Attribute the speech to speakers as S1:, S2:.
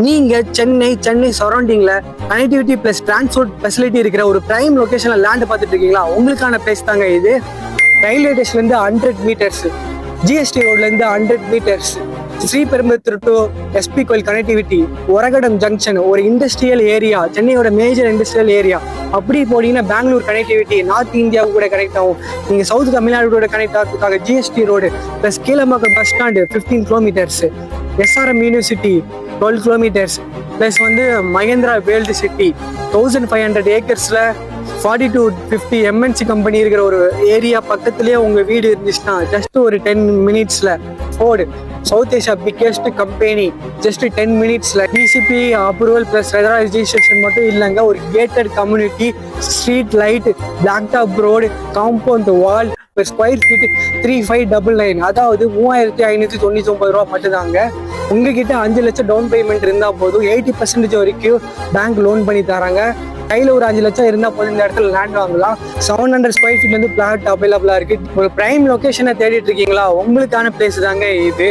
S1: நீங்க சென்னை சரௌண்டிங்ல connectivity plus transport facility இருக்கிற ஒரு பிரைம் லொகேஷன்ல லேண்ட் பார்த்துட்டு இருக்கீங்களா? உங்களுக்கான பிளேஸ் தாங்க இது. ரயில்வே ஸ்டேஷன்ல இருந்து 100 மீட்டர்ஸ், ஜிஎஸ்டி ரோட்ல இருந்து 100 metres, Sriperumbudur to SP Koil connectivity, Oragadam junction, ஒரு இண்டஸ்ட்ரியல் ஏரியா, சென்னையோட மேஜர் இண்டஸ்ட்ரியல் ஏரியா. அப்படி போனீங்கன்னா பெங்களூர் கனெக்டிவிட்டி, நார்த் இந்தியாவுக்கு கூட கனெக்ட் ஆகும். நீங்க சவுத் தமிழ்நாடு கூட கனெக்ட் ஆகிறதுக்காக GST road plus Kilambakkam bus stand 15 kilometres, SRM university 12 kilometres, plus Mahindra world city 1500 ஏக்கர்ஸ்ல 40 to 50 எம்என்சி கம்பெனி இருக்கிற ஒரு ஏரியா பக்கத்துலயே உங்க வீடு இருந்துச்சுன்னா ஜஸ்ட் ஒரு 10 மினிட்ஸ்ல Ford, South Asia biggest company, just 10 மினிட்ஸ்ல டிசிபி அப்ரூவல் பிளஸ் ரெஜிஸ்ட்ரேஷன் மட்டும் இல்லைங்க. ஒரு gated community, street light, black top road, compound wall, square feet 3599, அதாவது 3599 ரூபா மட்டும்தாங்க. உங்ககிட்ட 5 லட்சம் டவுன் பேமெண்ட் இருந்தா போதும், 80% வரைக்கும் பேங்க் லோன் பண்ணி தராங்க. கையில் ஒரு 5 லட்சம் இருந்தா போதும் இந்த இடத்துல லேண்ட் வாங்கலாம். 700 ஸ்கொயர் ஃபீட்ல இருந்து பிளாட் அவைலபிளா இருக்கு. ஒரு பிரைம் லொகேஷனை தேடிட்டு இருக்கீங்களா? உங்களுக்கான பிளேஸ் தாங்க இது.